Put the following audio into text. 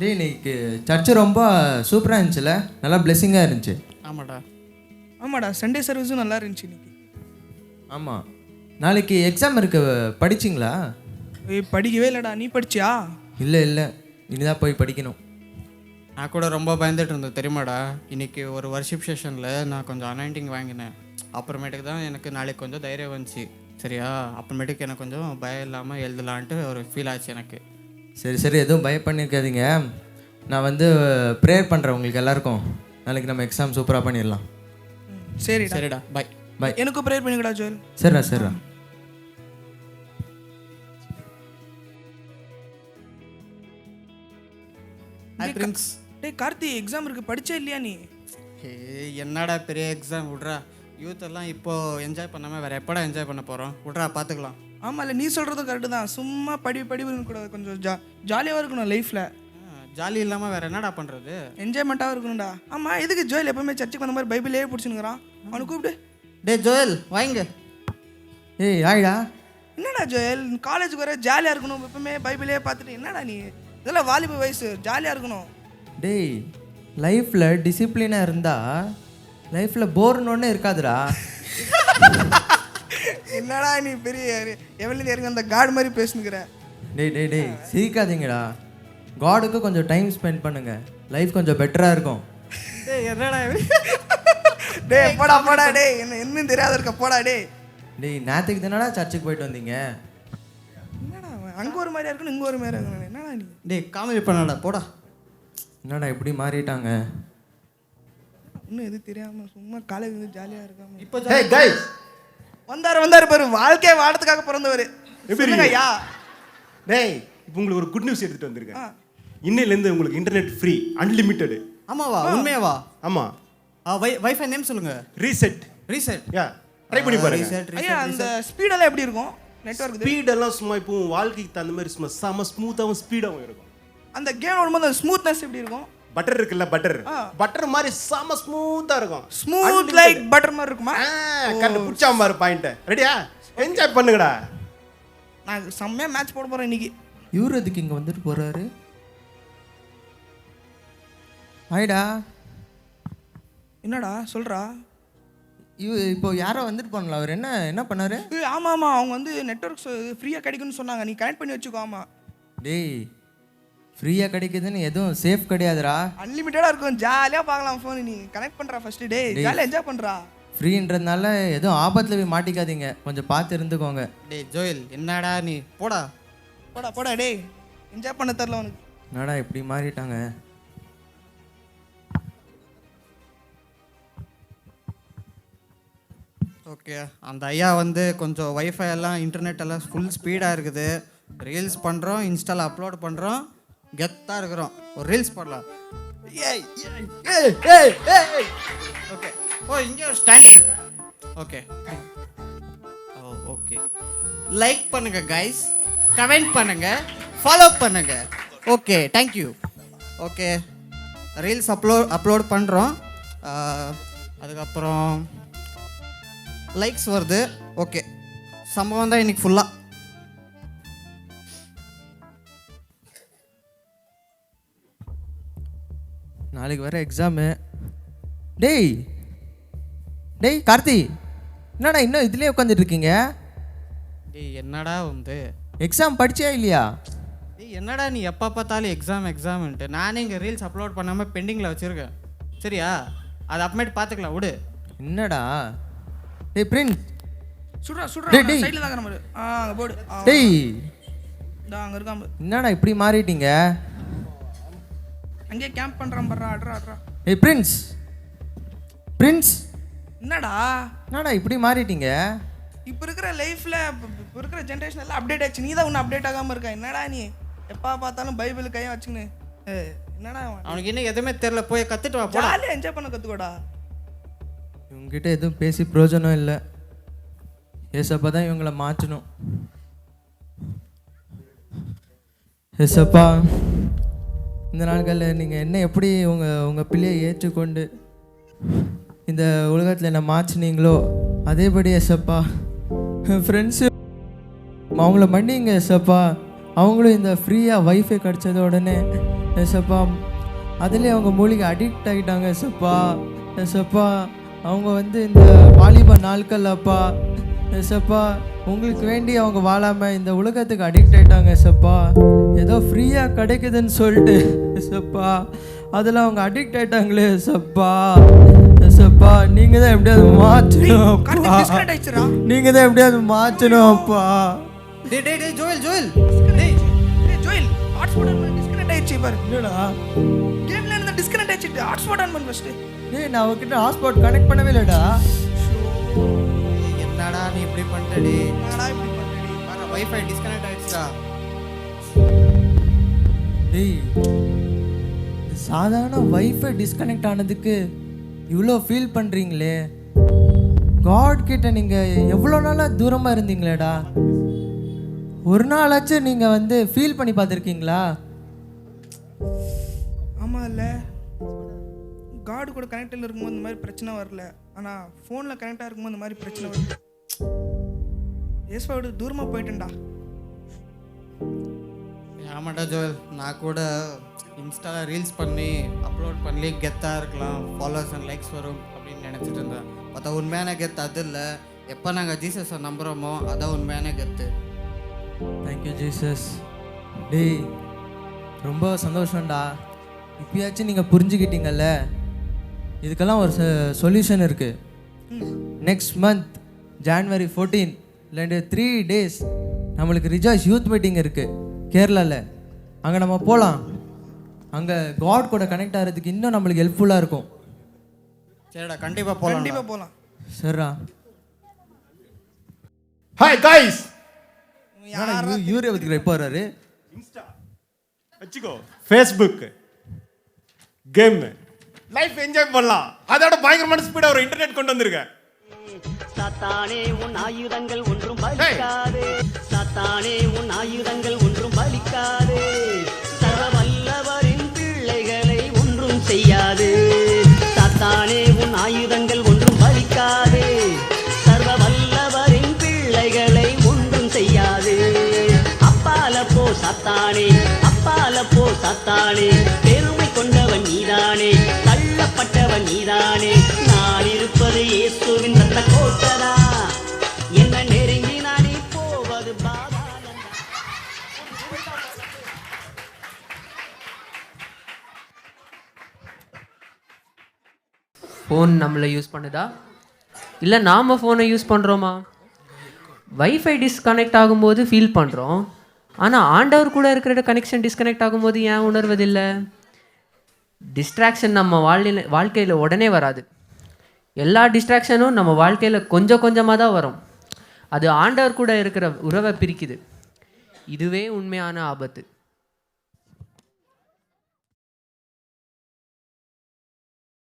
டேய் இன்னைக்கு சர்ச்சு ரொம்ப சூப்பராக இருந்துச்சுல, நல்லா பிளெஸ்ஸிங்காக இருந்துச்சு. ஆமாடா சண்டே சர்வீஸும் நல்லா இருந்துச்சு இன்னைக்கு. ஆமாம், நாளைக்கு எக்ஸாம் இருக்கு, படிச்சிங்களா? படிக்கவே இல்லைடா, நீ படிச்சியா? இல்லை இனிதான் போய் படிக்கணும். நான் கூட ரொம்ப பயந்துட்டு இருந்தேன் தெரியுமாடா. இன்றைக்கி ஒரு வர்ஷிப் செஷனில் நான் கொஞ்சம் அனாயிண்டிங் வாங்கினேன். அப்புறமேட்டுக்கு தான் எனக்கு நாளைக்கு கொஞ்சம் தைரியம் வந்துச்சு. சரியா, அப்புறமேட்டுக்கு எனக்கு கொஞ்சம் பயம் இல்லாமல் எழுதலான்ட்டு ஒரு ஃபீல் ஆச்சு எனக்கு. சரி எதுவும் பயப்பண்ணிருக்காதீங்க. நான் வந்து ப்ரேயர் பண்ணுறேன் உங்களுக்கு எல்லாருக்கும். நாளைக்கு நம்ம எக்ஸாம் சூப்பராக பண்ணிடலாம். சரிடா பாய். எனக்கும் ப்ரேயர் பண்ணிக்கடா ஜோல். சரிடா. டேய் கார்த்தி, எக்ஸாம் இருக்கு, படிச்சே இல்லையா நீ? என்னடா பெரிய எக்ஸாம் விட்றா. யூத் எல்லாம் இப்போ என்ஜாய் பண்ணாமல் வேறு எப்படா என்ஜாய் பண்ண போகிறோம்? விட்றா பார்த்துக்கலாம். ஆமாம், இல்லை நீ சொல்கிறதும் கரெக்டு தான். சும்மா படிக்கணும் கூடாது, கொஞ்சம் ஜாலியாக இருக்கணும் லைஃப்பில். ஜாலி இல்லாமல் வேறு என்னடா பண்ணுறது? என்ஜாய்மெண்ட்டாக இருக்கணும்டா. ஆமாம், எதுக்கு ஜோயல் எப்பவுமே சர்ச்சுக்கு வந்த மாதிரி பைபிளே பிடிச்சினுக்கிறான்? அவனை கூப்பிடு. டே ஜோயல் வாங்க. ஏய் ஆயிடா. என்னடா ஜோயல், காலேஜுக்கு வர ஜாலியாக இருக்கணும், எப்பவுமே பைபிளே பார்த்துட்டு என்னடா நீ? இதெல்லாம் வாலிப வயசு, ஜாலியாக இருக்கணும். டேய் லைஃப்பில் டிசிப்ளினாக இருந்தால் லைஃப்பில் போர்னு ஒன்று இருக்காதுடா. என்னடா நீ பெரிய எவ்வளோ இறங்க அந்த காட் மாதிரி பேசுனுக்கிற? டேய் சிரிக்காதீங்கடா. காடுக்கு கொஞ்சம் டைம் ஸ்பெண்ட் பண்ணுங்க, லைஃப் கொஞ்சம் பெட்டராக இருக்கும். என்னடா டேய் போடா டேய், என்ன தெரியாத இருக்க போடா டேய். டேய் நேற்றுக்கு தானடா சர்ச்சுக்கு போயிட்டு வந்தீங்க. என்னடா அங்கே ஒரு மாதிரியா இருக்கணும், இங்கே ஒரு மாதிரியா இருக்கணும். என்னடா நீ? டேய் காமெடி பண்ணாடா போடா. என்னடா இப்படி மாறிட்டாங்க? இன்னும் எது தெரியாமல் சும்மா காலேஜ் வந்து ஜாலியாக இருக்காம இப்போ வந்தாரு பாரு, வாழ்க்கையை வாழறதுக்காக பிறந்தவர். எப்படிங்க ஐயா? டேய் இப்போ உங்களுக்கு ஒரு குட் நியூஸ் எடுத்துட்டு வந்திருக்கேன். இன்னையிலேருந்து உங்களுக்கு இன்டர்நெட் ஃப்ரீ, அன்லிமிட்டெடு. ஆமாவா? உண்மையாவா? ஆமாம். வைஃபை நேம் சொல்லுங்க. ரீசெட். யா ட்ரை பண்ணி பாருங்க. ஐயா அந்த ஸ்பீடெல்லாம் எப்படி இருக்கும்? நெட்வொர்க் ஸ்பீடெல்லாம் சும்மா இப்போ வாழ்க்கைக்கு தகுந்த மாதிரி சும்மா செம ஸ்மூத்தாகவும் ஸ்பீடாகவும் இருக்கும். அந்த கேம் ஓடும்போது அந்த ஸ்மூத்னஸ் எப்படி இருக்கும்? பட்டர் இருக்குல்ல, பட்டர் மாதிரி செம ஸ்மூத்தாக இருக்கும். ஸ்மூத் லைக் பட்டர் மாதிரி இருக்குமா? கரெக்ட், புடிச்சா மாதிரி பாயிண்ட். ரெடியா? என்ஜாய் பண்ணுங்கடா. நான் செம்மையாக மேட்ச் போட போகிறேன் இன்னைக்கு. இவர் எதுக்கு இங்கே வந்துட்டு போகிறாரு? ஆயிடா. என்னடா சொல்கிறா? இப்போ யாரோ வந்துட்டு போனல, அவர் என்ன பண்ணாரு? ஆமாம், அவங்க வந்து நெட்வொர்க்ஸ் ஃப்ரீயாக கிடைக்குன்னு சொன்னாங்க, நீ கனெக்ட் பண்ணி வச்சுக்கோ. ஆமாம். டேய் ஃப்ரீயாக கிடைக்குதுன்னு எதுவும் சேஃப் கிடையாதுடா. அன்லிமிட்டடாக இருக்கும், ஜாலியாக பார்க்கலாம் ஃபோன். நீ கனெக்ட் பண்ணுறா ஃபஸ்ட்டு. டே ஜாலியாக என்ஜாய் பண்ணுறா. ஃப்ரீன்றதுனால எதுவும் ஆபத்தில் போய் மாட்டிக்காதீங்க, கொஞ்சம் பார்த்து இருந்துக்கோங்க. டே ஜோயல் என்னடா நீ? போடா டே என்ஜாய் பண்ண தரல உனக்கு. என்னடா இப்படி மாறிட்டாங்க? ஓகே, அந்த ஐயா வந்து கொஞ்சம் வைஃபை எல்லாம் இன்டர்நெட் எல்லாம் ஃபுல் ஸ்பீடாக இருக்குது. ரீல்ஸ் பண்ணுறோம், இன்ஸ்டாவில் அப்லோட் பண்ணுறோம், கெத்தாக இருக்கிறோம். ஒரு ரீல்ஸ் பண்ணலாம். ஓகே. இங்கே ஒரு ஸ்டாண்ட் இருக்கு. Okay okay. லைக் பண்ணுங்க கைஸ், கமெண்ட் பண்ணுங்க, ஃபாலோ பண்ணுங்க. Okay thank you. Okay reels upload பண்ணுறோம். அதுக்கப்புறம் லைக்ஸ் வருது. ஓகே, சம்பவம் தான் இன்னைக்கு ஃபுல்லாக. நாளைக்கு வர எக்ஸாமு. டேய் கார்த்தி, என்னடா இன்னும் இதுலேயே உட்காந்துட்டு இருக்கீங்க? டேய் என்னடா வந்து எக்ஸாம் படிச்சியா இல்லையா? டேய் என்னடா நீ எப்போ பார்த்தாலும் எக்ஸாம்ன்ட்டு. நானே இங்கே ரீல்ஸ் அப்லோட் பண்ணாமல் பெண்டிங்கில் வச்சுருக்கேன். சரியா, அது அப்புறமேட்டு பார்த்துக்கலாம் விடு. என்னடா? டேய் பிரின்ஸ் சுடுறா டேய். சைடில் தான் நம்ம அங்கே போடு. டேய் அங்கே இருக்காம. என்னடா இப்படி மாறிட்டீங்க? அங்கேயே கேம்ப் பண்ணுறான் பர்றா. அட்ரா. டேய் பிரின்ஸ் என்னடா இப்படி மாறிட்டீங்க? இப்போ இருக்கிற லைஃப்பில் இப்போ இருக்கிற ஜென்ரேஷன் எல்லாம் அப்டேட் ஆச்சு, நீ தான் ஒன்றும் அப்டேட் ஆகாமல் இருக்கா. என்னடா நீ எப்போ பார்த்தாலும் பைபிள் கையை வச்சுன்னு? என்னடா அவனுக்கு இன்னும் எதுவுமே தெரில, போய் கற்றுட்டு வா. ஜாலியாக என்ஜாய் பண்ண கற்றுக்கோடா. இவங்ககிட்ட எதுவும் பேசி பிரயோஜனம் இல்லை. ஏசப்பா தான் இவங்களை மாற்றணும். ஏசப்பா, இந்த நாட்களில் நீங்கள் என்ன எப்படி உங்கள் பிள்ளையை ஏற்றுக்கொண்டு இந்த உலகத்தில் என்ன மாற்றினீங்களோ அதேபடி ஏசப்பா என் ஃப்ரெண்ட்ஸு அவங்கள மன்னிங்க ஏசப்பா. அவங்களும் இந்த ஃப்ரீயாக வைஃபை கிடச்சத உடனே ஏசப்பா அதுலேயே அவங்க மூலிகை அடிக்ட் ஆகிட்டாங்க ஏசப்பா. ஏசப்பா அவங்க வந்து இந்த வாலிப நாட்கள் அப்பா ஏசப்பா உங்களுக்கு வேண்டி அவங்க வாழாமல் இந்த உலகத்துக்கு அடிக்ட் ஆகிட்டாங்க ஏசப்பா. ஏதோ ஃப்ரீயாக கிடைக்குதுன்னு சொல்லிட்டு ஏசப்பா அதில் அவங்க அடிக்ட் ஆகிட்டாங்களே ஏசப்பா. ஏசப்பா நீங்கள் தான் எப்படியாவது மாற்றணும் கார்த்திக் அப்பா. டிஸ்கனெக்ட் ஆயிடுச்சுடா. நீங்கள் தான் எப்படியாவது மாற்றணும் அப்பா. டேய் ஜோயல் டேய் ஜோயில் ஹாட்ஸ்பாட் ஆன் பண்ணி டிஸ்கனெக்ட் ஆயிடுச்சு பாரு. என்னடா கேம்ல இருந்து டிஸ்கனெக்ட் ஆயிடுச்சு. ஹாட்ஸ்பாட் ஆன் பண்ணு ஃபர்ஸ்ட். டேய் நான் அவகிட்ட ஹாட்ஸ்பாட் கனெக்ட் பண்ணவே இல்லைடா. என்னடா நீ இப்படி பண்ணிட்டடி? என்னடா இப்படி பண்றடி? பாரு வைஃபை டிஸ்கனெக்ட் ஆயிடுச்சுடா. டேய் இது சாதாரண வைஃபை டிஸ்கனெக்ட் ஆனதுக்கு இவ்வளோ ஃபீல் பண்ணுறீங்களே. காட் கிட்ட நீங்கள் எவ்வளோ நாளாக தூரமாக இருந்தீங்களேடா. ஒரு நாளாச்சும் நீங்கள் வந்து ஃபீல் பண்ணி பார்த்துருக்கீங்களா? ஆமா இல்ல காட் கூட கனெக்டில் இருக்கும்போது இந்த மாதிரி பிரச்சனை வரல. ஆனா ஃபோன்ல கனெக்டா இருக்கும்போது இந்த மாதிரி பிரச்சனை வருது. ஏசுவோட தூரமா போயிட்டேன்டா. ஆமாடா ஜோயல், நான் கூட இன்ஸ்டாவில் ரீல்ஸ் பண்ணி அப்லோட் பண்ணி கெத்தாக இருக்கலாம், ஃபாலோவர்ஸ் அண்ட் லைக்ஸ் வரும் அப்படின்னு நினச்சிட்டு இருந்தேன். பார்த்தா உண்மையான கெத்து அது இல்லை. எப்போ நாங்கள் ஜீசஸை நம்புகிறோமோ அதான் உண்மையான கெத்து. Thank you Jesus. டேய் ரொம்ப சந்தோஷம்டா. இப்பயாச்சும் நீங்கள் புரிஞ்சுக்கிட்டீங்கல்ல. இதுக்கெல்லாம் ஒரு சொல்யூஷன் இருக்குது. நெக்ஸ்ட் மந்த் January 14 3 days நம்மளுக்கு ரிஜாய்ஸ் யூத் மீட்டிங் இருக்குது கேரளாவில். அங்கே நம்ம போகலாம். அங்கே காட் கூட கனெக்ட் ஆகிறதுக்கு இன்னும் நம்மளுக்கு ஹெல்ப்ஃபுல்லாக இருக்கும். சரிடா கண்டிப்பாக போகலாம். கண்டிப்பா போலாம். சரிடா. Hi guys. யூரியா பற்றி எப்போ வர்றாரு? இன்ஸ்டா வச்சுக்கோ, ஃபேஸ்புக், கேம், லைஃப் என்ஜாய் பண்ணலாம். அதோட பயங்கரமான ஸ்பீடா ஒரு இன்டர்நெட் கொண்டு வந்திருக்கேன். சாத்தானே உன் ஆயுதங்கள் ஒன்றும் பலிக்காதே. சாத்தானே உன் ஆயுதங்கள் ஒன்றும் பலிக்காதே. சர்வ வல்லவரின் பிள்ளைகளை ஒன்றும் செய்யாது. சாத்தானே உன் ஆயுதங்கள் ஒன்றும் பலிக்காதே. சர்வ வல்லவரின் பிள்ளைகளை ஒன்றும் செய்யாது. அப்பால போ சாத்தானே, அப்பால போ சாத்தானே. பெருமை கொண்டவன் நீதானே, தள்ளப்பட்டவன் நீதானே. நான் இருப்பது இயேசுவின் ரத்த கோட்டடா. என்ன நெருங்கி நாடி போவது பாபா. ஃபோன் நம்மளை யூஸ் பண்ணுதா இல்லை நாம் ஃபோனை யூஸ் பண்ணுறோமா? வைஃபை டிஸ்கனெக்ட் ஆகும்போது ஃபீல் பண்ணுறோம். ஆனால் ஆண்டவர் கூட இருக்கிற கனெக்ஷன் டிஸ்கனெக்ட் ஆகும்போது ஏன் உணர்வதில்லை? டிஸ்ட்ராக்ஷன் நம்ம வாழ்க்கையில் உடனே வராது. எல்லா டிஸ்ட்ராக்ஷனும் நம்ம வாழ்க்கையில் கொஞ்சம் கொஞ்சமாக தான் வரும். அது ஆண்டவர் கூட இருக்கிற உறவை பிரிக்குது. இதுவே உண்மையான ஆபத்து.